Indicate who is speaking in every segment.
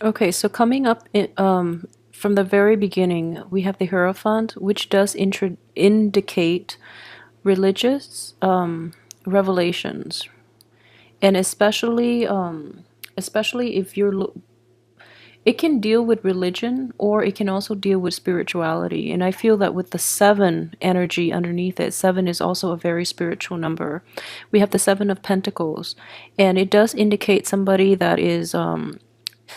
Speaker 1: Okay, so coming up from the very beginning, we have the Hierophant, which does indicate religious revelations, and especially if it can deal with religion or it can also deal with spirituality. And I feel that with the seven energy underneath it, seven is also a very spiritual number. We have the Seven of Pentacles, and it does indicate somebody that is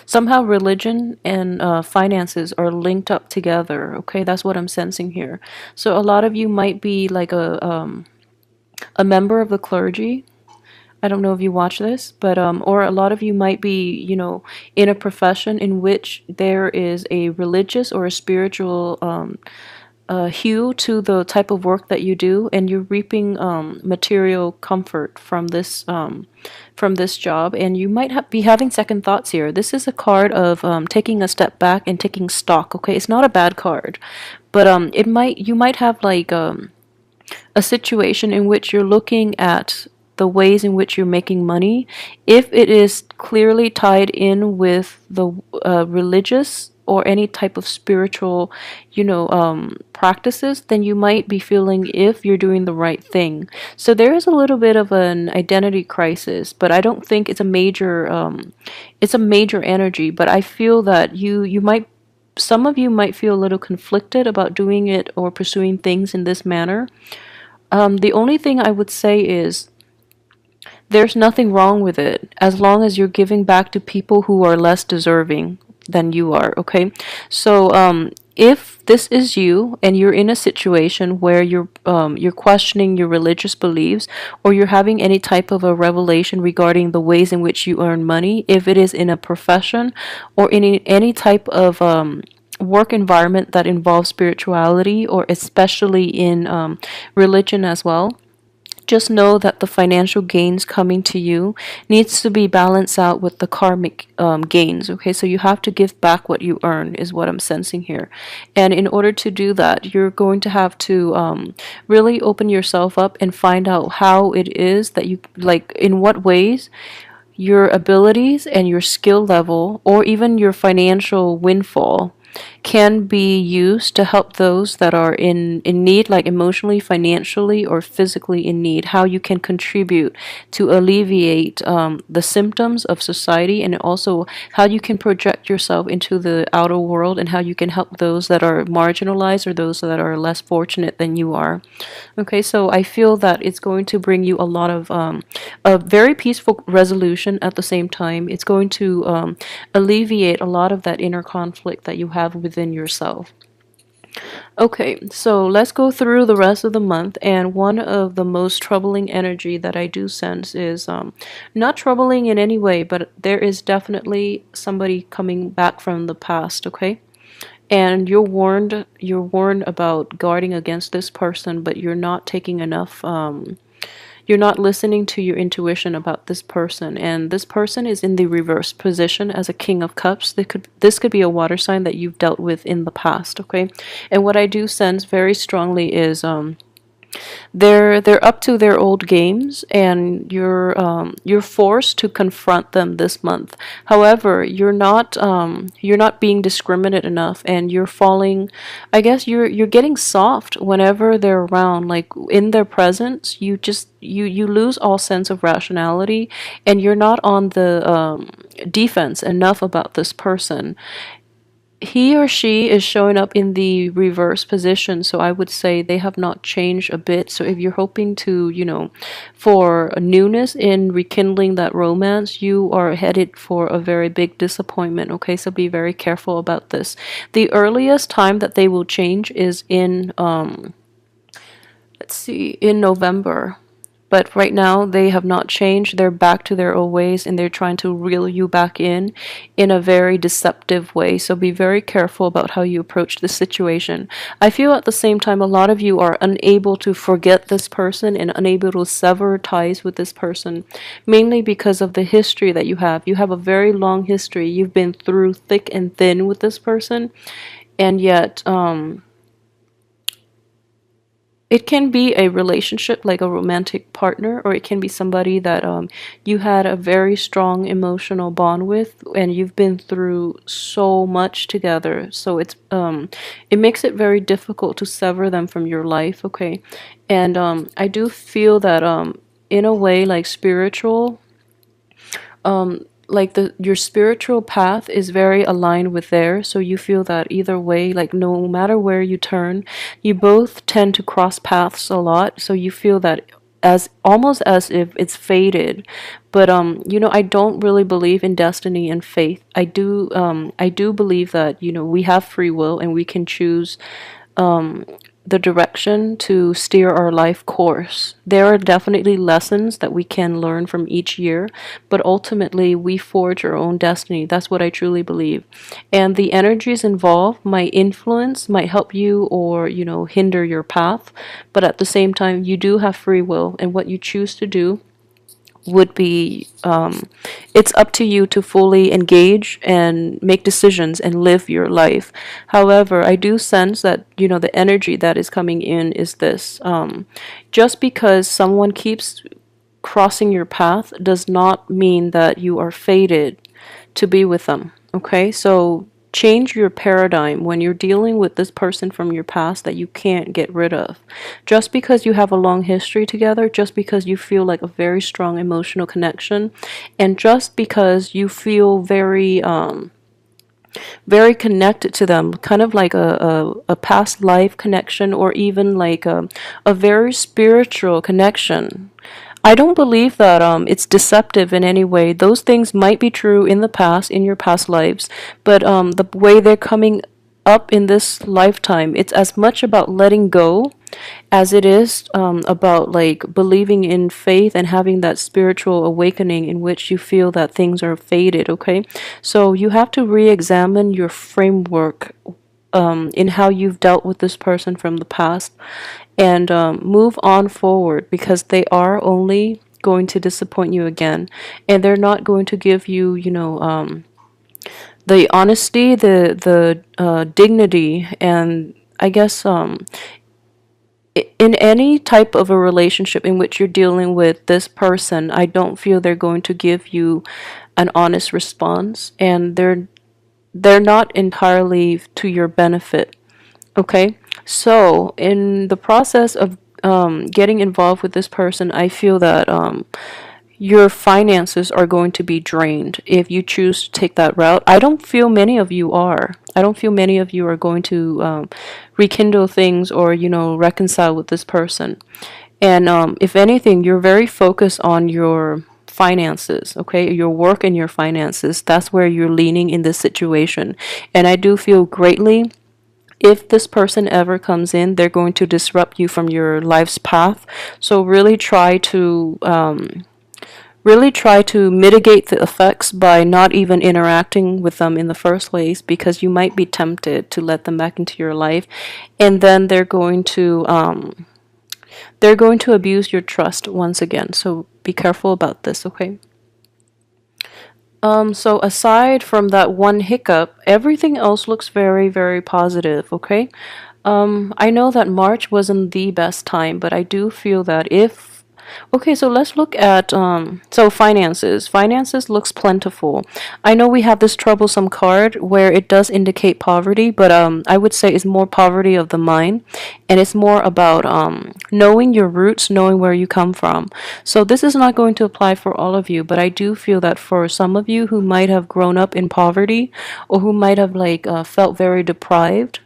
Speaker 1: somehow religion and finances are linked up together. Okay, that's what I'm sensing here. So a lot of you might be like a member of the clergy. I don't know if you watch this, but or a lot of you might be, in a profession in which there is a religious or a spiritual hue to the type of work that you do, and you're reaping material comfort from this job, and you might be having second thoughts here. This is a card of taking a step back and taking stock. Okay, it's not a bad card, but you might have like a situation in which you're looking at the ways in which you're making money. If it is clearly tied in with the religious or any type of spiritual, practices, then you might be feeling if you're doing the right thing. So there is a little bit of an identity crisis, but I don't think it's a major energy. But I feel that some of you might feel a little conflicted about doing it or pursuing things in this manner. The only thing I would say is there's nothing wrong with it as long as you're giving back to people who are less deserving than you are, okay? So, if this is you and you're in a situation where you're questioning your religious beliefs, or you're having any type of a revelation regarding the ways in which you earn money, if it is in a profession or in any type of work environment that involves spirituality, or especially in religion as well, just know that the financial gains coming to you needs to be balanced out with the karmic gains. Okay, so you have to give back what you earn, is what I'm sensing here. And in order to do that, you're going to have to really open yourself up and find out how it is that you like, in what ways your abilities and your skill level, or even your financial windfall, can be used to help those that are in need, like emotionally, financially, or physically in need. How you can contribute to alleviate the symptoms of society, and also how you can project yourself into the outer world, and how you can help those that are marginalized or those that are less fortunate than you are. Okay, so I feel that it's going to bring you a lot of a very peaceful resolution at the same time. It's going to alleviate a lot of that inner conflict that you have within yourself. Okay, so let's go through the rest of the month. And one of the most troubling energy that I do sense is not troubling in any way, but there is definitely somebody coming back from the past, okay? And you're warned about guarding against this person, but you're not taking enough you're not listening to your intuition about this person, and this person is in the reverse position as a King of Cups. This could be a water sign that you've dealt with in the past, okay? And what I do sense very strongly is they're up to their old games, and you're forced to confront them this month. However, you're not being discriminate enough, and you're falling. I guess you're getting soft whenever they're around. Like in their presence, you lose all sense of rationality, and you're not on the defense enough about this person. He or she is showing up in the reverse position, so I would say they have not changed a bit. So if you're hoping to, for a newness in rekindling that romance, you are headed for a very big disappointment. Okay, so be very careful about this. The earliest time that they will change is in let's see, in November. But right now, they have not changed. They're back to their old ways, and they're trying to reel you back in a very deceptive way. So be very careful about how you approach this situation. I feel at the same time, a lot of you are unable to forget this person and unable to sever ties with this person, mainly because of the history that you have. You have a very long history. You've been through thick and thin with this person, and yet, It can be a relationship, like a romantic partner, or it can be somebody that you had a very strong emotional bond with, and you've been through so much together. So it makes it very difficult to sever them from your life. Okay, and I do feel that in a way, like spiritual, like the your spiritual path is very aligned with theirs, so you feel that either way, like no matter where you turn, you both tend to cross paths a lot, so you feel that as almost as if it's fated. But I don't really believe in destiny and faith. I do believe that we have free will and we can choose the direction to steer our life course. There are definitely lessons that we can learn from each year, but ultimately we forge our own destiny. That's what I truly believe. And the energies involved might influence, might help you or, hinder your path, but at the same time, you do have free will, and what you choose to do would be it's up to you to fully engage and make decisions and live your life. However, I do sense that the energy that is coming in is this: just because someone keeps crossing your path does not mean that you are fated to be with them. Okay, so change your paradigm when you're dealing with this person from your past that you can't get rid of. Just because you have a long history together, just because you feel like a very strong emotional connection, and just because you feel very connected to them, kind of like a past life connection, or even like a very spiritual connection. I don't believe that it's deceptive in any way. Those things might be true in the past, in your past lives, but the way they're coming up in this lifetime, it's as much about letting go as it is about like believing in faith and having that spiritual awakening in which you feel that things are faded. Okay, so you have to re-examine your framework in how you've dealt with this person from the past, and move on forward, because they are only going to disappoint you again, and they're not going to give you the honesty, the dignity, and I guess in any type of a relationship in which you're dealing with this person, I don't feel they're going to give you an honest response, and they're not entirely to your benefit. Okay, so in the process of getting involved with this person, I feel that your finances are going to be drained if you choose to take that route. I don't feel many of you are. I don't feel many of you are going to rekindle things or, reconcile with this person. And if anything, you're very focused on your finances, okay? Your work and your finances. That's where you're leaning in this situation. And I do feel greatly, if this person ever comes in, they're going to disrupt you from your life's path. So really try to mitigate the effects by not even interacting with them in the first place, because you might be tempted to let them back into your life, and then they're going to abuse your trust once again. So be careful about this, okay? So aside from that one hiccup, everything else looks very, very positive, okay? I know that March wasn't the best time, but I do feel that if okay, so let's look at so finances. Finances looks plentiful. I know we have this troublesome card where it does indicate poverty, but I would say it's more poverty of the mind, and it's more about knowing your roots, knowing where you come from. So this is not going to apply for all of you, but I do feel that for some of you who might have grown up in poverty, or who might have like felt very deprived,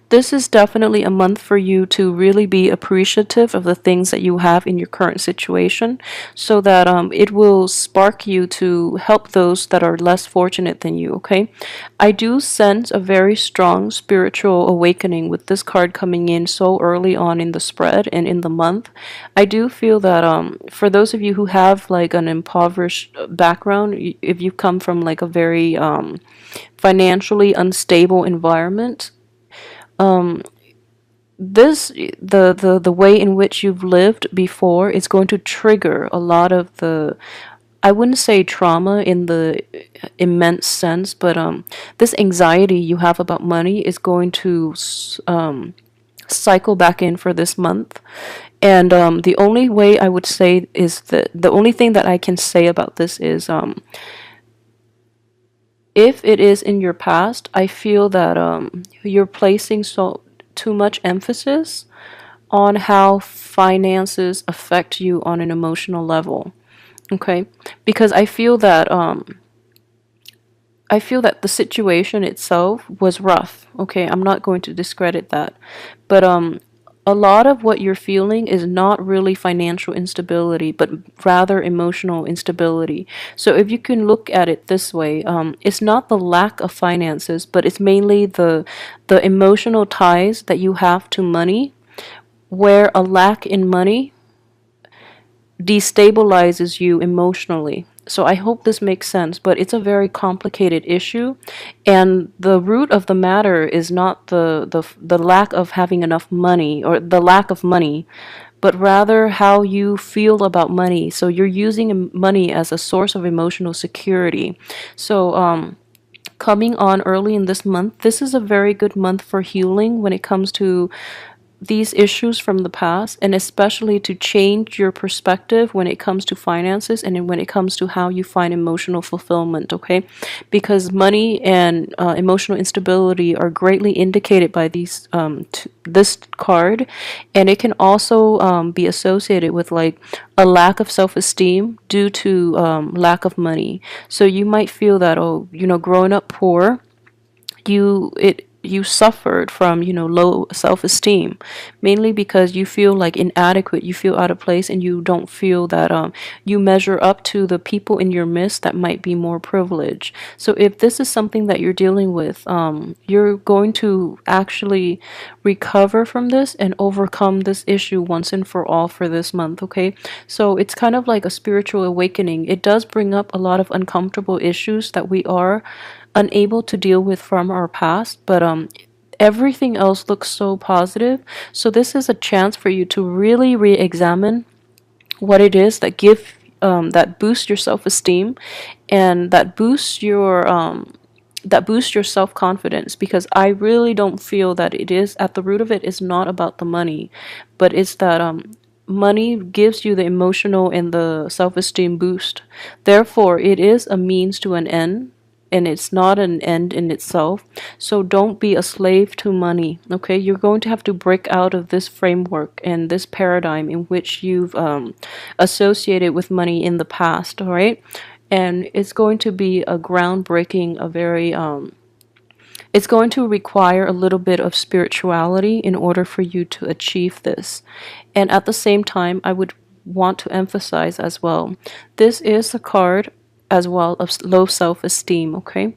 Speaker 1: this is definitely a month for you to really be appreciative of the things that you have in your current situation, so that it will spark you to help those that are less fortunate than you, okay? I do sense a very strong spiritual awakening with this card coming in so early on in the spread and in the month. I do feel that for those of you who have like an impoverished background, if you come from like a very financially unstable environment, this the way in which you've lived before is going to trigger a lot of the, I wouldn't say trauma in the immense sense, but this anxiety you have about money is going to cycle back in for this month. And the only way I would say is that the only thing that I can say about this is if it is in your past, I feel that you're placing too much emphasis on how finances affect you on an emotional level. Okay, because I feel that the situation itself was rough. Okay, I'm not going to discredit that, but a lot of what you're feeling is not really financial instability, but rather emotional instability. So if you can look at it this way, it's not the lack of finances, but it's mainly the emotional ties that you have to money, where a lack in money destabilizes you emotionally. So I hope this makes sense, but it's a very complicated issue, and the root of the matter is not the lack of having enough money or the lack of money, but rather how you feel about money. So you're using money as a source of emotional security. So coming on early in this month, this is a very good month for healing when it comes to these issues from the past, and especially to change your perspective when it comes to finances and when it comes to how you find emotional fulfillment. Okay, because money and emotional instability are greatly indicated by this card, and it can also be associated with like a lack of self-esteem due to lack of money. So you might feel that, oh, growing up poor, you suffered from low self-esteem, mainly because you feel like inadequate, you feel out of place, and you don't feel that you measure up to the people in your midst that might be more privileged. So if this is something that you're dealing with, you're going to actually recover from this and overcome this issue once and for all for this month. Okay, so it's kind of like a spiritual awakening. It does bring up a lot of uncomfortable issues that we are unable to deal with from our past, but everything else looks so positive. So this is a chance for you to really re-examine what it is that boosts your self-esteem, and that boosts your self-confidence, because I really don't feel that it is at the root of it is not about the money, but it's that money gives you the emotional and the self-esteem boost. Therefore, it is a means to an end, and it's not an end in itself. So don't be a slave to money. Okay, you're going to have to break out of this framework and this paradigm in which you've associated with money in the past. All right, and it's going to be a groundbreaking, a very it's going to require a little bit of spirituality in order for you to achieve this. And at the same time, I would want to emphasize as well, this is a card as well of low self-esteem. Okay,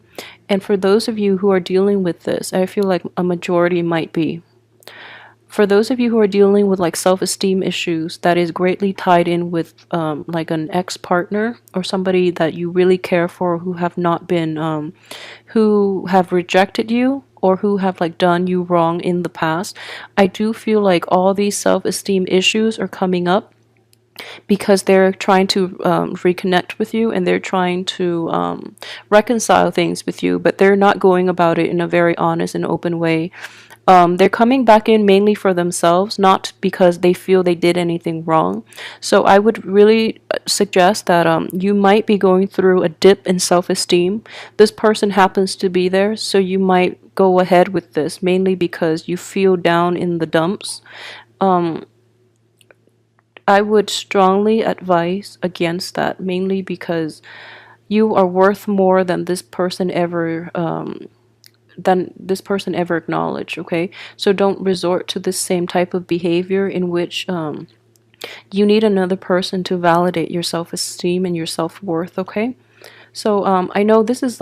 Speaker 1: and for those of you who are dealing with this, I feel like a majority might be. For those of you who are dealing with like self-esteem issues that is greatly tied in with like an ex-partner or somebody that you really care for, who have not been who have rejected you or who have like done you wrong in the past, I do feel like all these self-esteem issues are coming up because they're trying to reconnect with you, and they're trying to reconcile things with you, but they're not going about it in a very honest and open way. They're coming back in mainly for themselves, not because they feel they did anything wrong. So I would really suggest that you might be going through a dip in self-esteem. This person happens to be there, so you might go ahead with this mainly because you feel down in the dumps. I would strongly advise against that, mainly because you are worth more than this person ever acknowledged. Okay, so don't resort to this same type of behavior in which you need another person to validate your self-esteem and your self-worth. Okay, so I know this is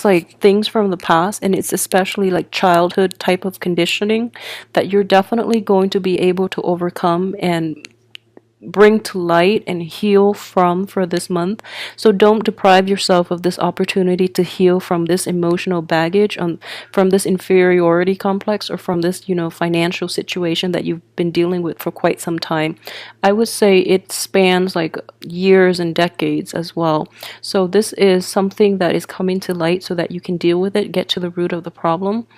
Speaker 1: like things from the past, and it's especially like childhood type of conditioning that you're definitely going to be able to overcome and bring to light and heal from for this month. So don't deprive yourself of this opportunity to heal from this emotional baggage, from this inferiority complex, or from this, financial situation that you've been dealing with for quite some time. I would say it spans like years and decades as well. So this is something that is coming to light so that you can deal with it, get to the root of the problem.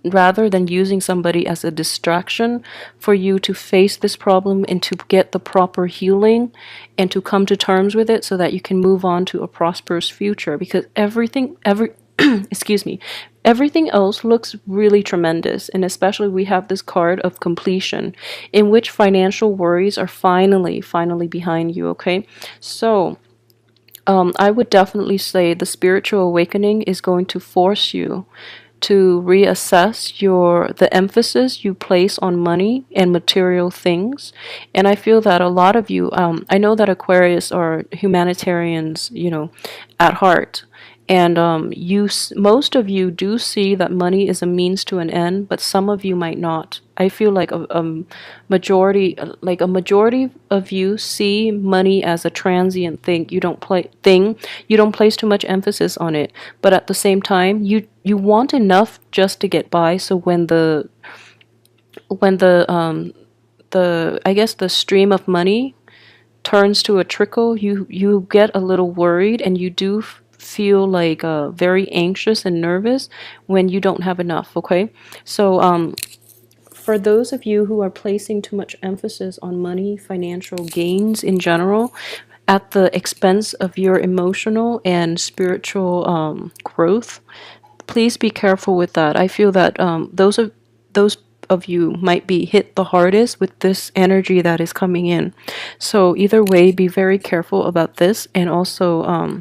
Speaker 1: rather than using somebody as a distraction for you to face this problem and to get the proper healing and to come to terms with it so that you can move on to a prosperous future. Because every excuse me, everything else looks really tremendous, and especially we have this card of completion in which financial worries are finally behind you. Okay, so I would definitely say the spiritual awakening is going to force you to reassess the emphasis you place on money and material things. And I feel that a lot of you, I know that Aquarius are humanitarians, at heart. And most of you do see that money is a means to an end, but some of you might not. I feel like a majority of you see money as a transient thing. You don't place too much emphasis on it. But at the same time, you want enough just to get by. So when the I guess the stream of money turns to a trickle, you get a little worried, and you do feel like very anxious and nervous when you don't have enough. Okay, so for those of you who are placing too much emphasis on money, financial gains in general, at the expense of your emotional and spiritual growth, please be careful with that. I feel that those of you might be hit the hardest with this energy that is coming in. So either way, be very careful about this, and also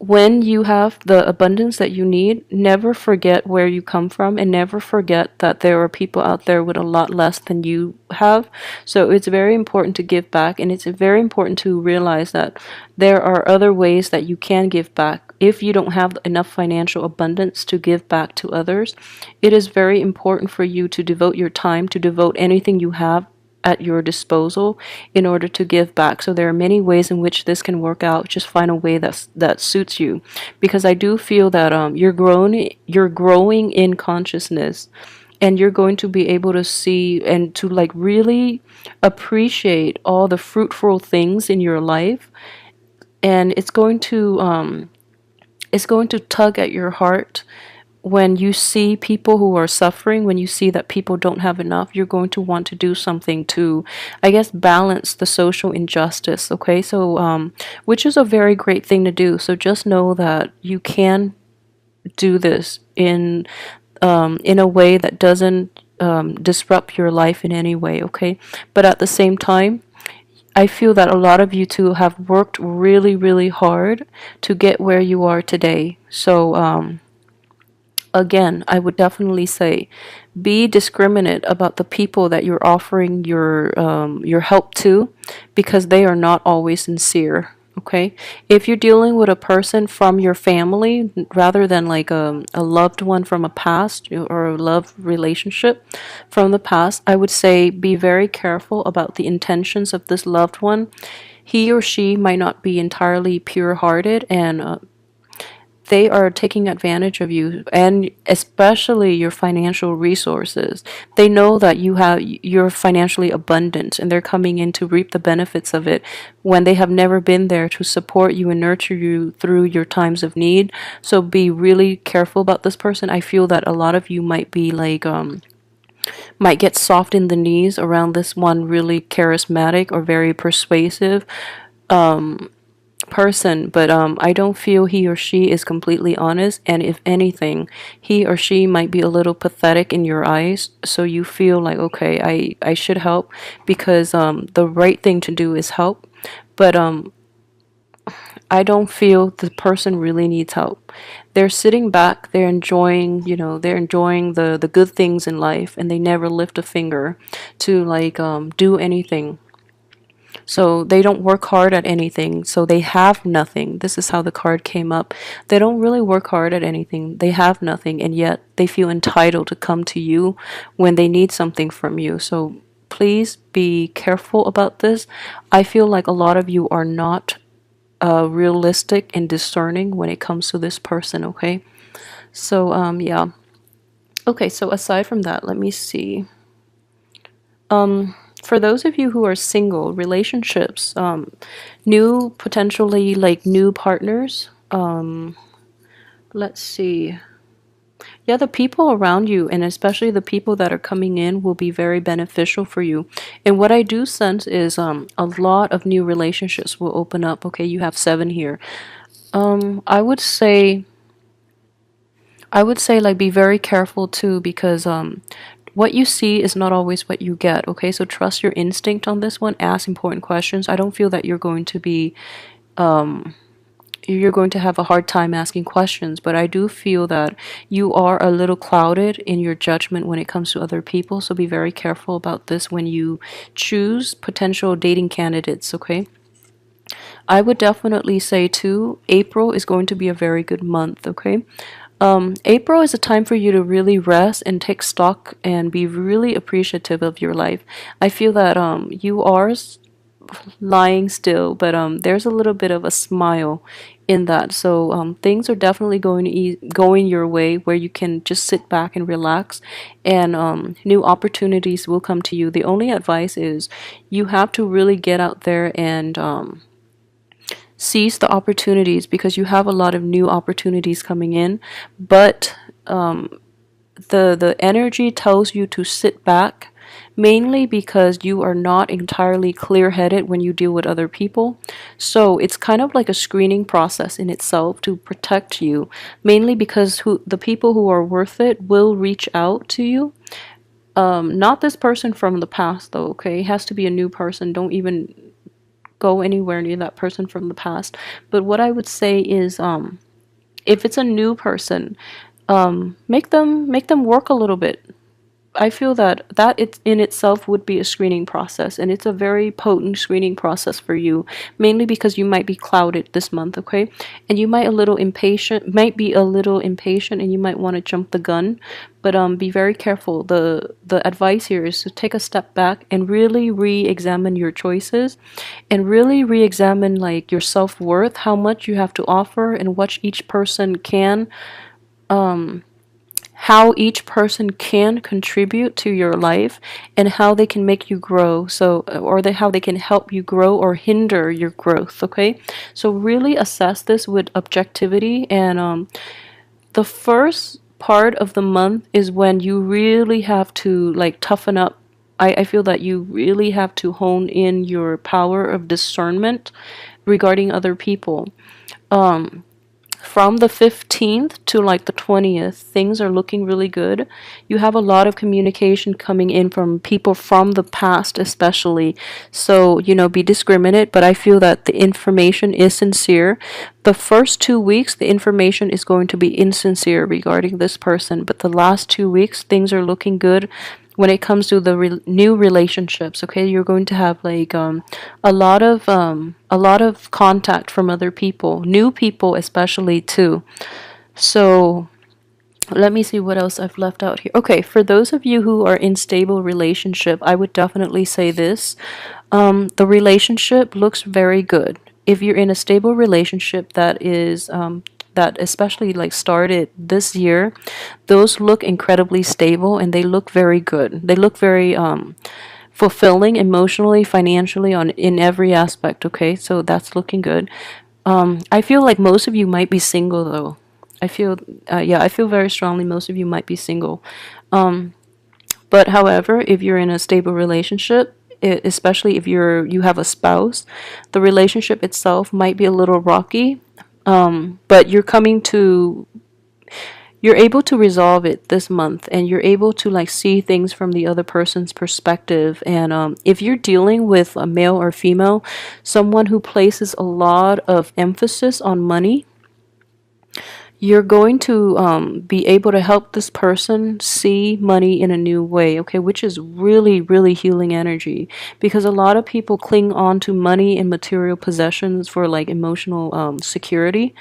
Speaker 1: when you have the abundance that you need, never forget where you come from, and never forget that there are people out there with a lot less than you have. So it's very important to give back, and it's very important to realize that there are other ways that you can give back. If you don't have enough financial abundance to give back to others, it is very important for you to devote your time, to devote anything you have at your disposal in order to give back. So there are many ways in which this can work out. Just find a way that suits you, because I do feel that you're growing in consciousness, and you're going to be able to see and to like really appreciate all the fruitful things in your life, and it's going to tug at your heart when you see people who are suffering, when you see that people don't have enough. You're going to want to do something to, I guess, balance the social injustice. Okay, so which is a very great thing to do. So just know that you can do this in a way that doesn't disrupt your life in any way. Okay, but at the same time, I feel that a lot of you too have worked really, really hard to get where you are today. So again, I would definitely say be discriminate about the people that you're offering your help to, because they are not always sincere. Okay, if you're dealing with a person from your family rather than like a loved one from a past, or a love relationship from the past, I would say be very careful about the intentions of this loved one. He or she might not be entirely pure hearted, and they are taking advantage of you, and especially your financial resources. They know that you're financially abundant, and they're coming in to reap the benefits of it when they have never been there to support you and nurture you through your times of need. So be really careful about this person. I feel that a lot of you might be like might get soft in the knees around this one really charismatic or very persuasive person, but I don't feel he or she is completely honest, and if anything, he or she might be a little pathetic in your eyes, so you feel like, okay, I should help, because the right thing to do is help, but I don't feel the person really needs help. They're sitting back, they're enjoying the good things in life, and they never lift a finger to like do anything. So they don't work hard at anything. So they have nothing. This is how the card came up. They don't really work hard at anything. They have nothing, and yet they feel entitled to come to you when they need something from you. So please be careful about this. I feel like a lot of you are not realistic and discerning when it comes to this person, okay? So, yeah. Okay, so aside from that, let me see. For those of you who are single, relationships, new, potentially like new partners, let's see. Yeah, the people around you, and especially the people that are coming in, will be very beneficial for you. And what I do sense is a lot of new relationships will open up. Okay, you have 7 here. I would say like be very careful too, because what you see is not always what you get. Okay, so trust your instinct on this one. Ask important questions. I don't feel that you're going to have a hard time asking questions, but I do feel that you are a little clouded in your judgment when it comes to other people. So be very careful about this when you choose potential dating candidates. Okay, I would definitely say too, April is going to be a very good month. Okay, April is a time for you to really rest and take stock and be really appreciative of your life. I feel that you are lying still, but there's a little bit of a smile in that. So things are definitely going to going your way, where you can just sit back and relax, and new opportunities will come to you. The only advice is you have to really get out there and seize the opportunities, because you have a lot of new opportunities coming in, but the energy tells you to sit back, mainly because you are not entirely clear-headed when you deal with other people. So it's kind of like a screening process in itself to protect you, mainly because the people who are worth it will reach out to you. Not this person from the past though, okay? It has to be a new person. Don't even go anywhere near that person from the past. But what I would say is if it's a new person, make them work a little bit. I feel that it in itself would be a screening process, and it's a very potent screening process for you, mainly because you might be clouded this month, okay? And you might be a little impatient, and you might want to jump the gun, but be very careful. The advice here is to take a step back and really re-examine your choices, and really re-examine like your self-worth, how much you have to offer, and what each person can how each person can contribute to your life, and how they can make you grow, how they can help you grow or hinder your growth. Okay, so really assess this with objectivity, and the first part of the month is when you really have to like toughen up. I feel that you really have to hone in your power of discernment regarding other people. From the 15th to like the 20th, things are looking really good. You have a lot of communication coming in from people from the past, especially. So, be discriminate, but I feel that the information is sincere. The first 2 weeks, the information is going to be insincere regarding this person, but the last 2 weeks, things are looking good when it comes to the new relationships. Okay, you're going to have like a lot of contact from other people, new people especially too. So let me see what else I've left out here. Okay, for those of you who are in stable relationship, I would definitely say this. The relationship looks very good. If you're in a stable relationship that especially like started this year, those look incredibly stable, and they look very good. They look very fulfilling emotionally, financially, on in every aspect. Okay, so that's looking good. I feel like most of you might be single though. I feel very strongly most of you might be single. But however, if you're in a stable relationship, especially if you have a spouse, the relationship itself might be a little rocky. But you're able to resolve it this month, and you're able to like see things from the other person's perspective. And if you're dealing with a male or female, someone who places a lot of emphasis on money, you're going to be able to help this person see money in a new way, okay, which is really, really healing energy, because a lot of people cling on to money and material possessions for like emotional security,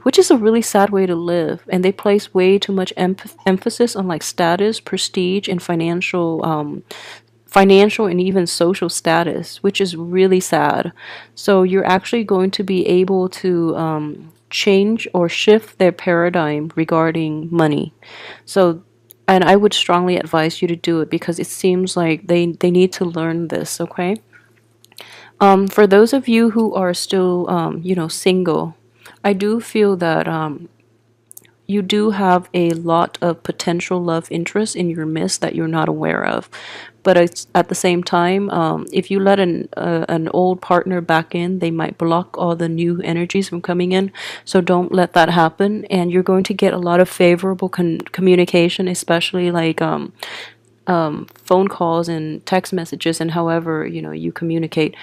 Speaker 1: which is a really sad way to live. And they place way too much emphasis on like status, prestige, and financial and even social status, which is really sad. So you're actually going to be able to change or shift their paradigm regarding money. So, and I would strongly advise you to do it, because it seems like they need to learn this, okay? For those of you who are still, single, I do feel that you do have a lot of potential love interest in your midst that you're not aware of. But it's, at the same time, if you let an old partner back in, they might block all the new energies from coming in. So don't let that happen, and you're going to get a lot of favorable communication, especially like phone calls and text messages, and however you communicate.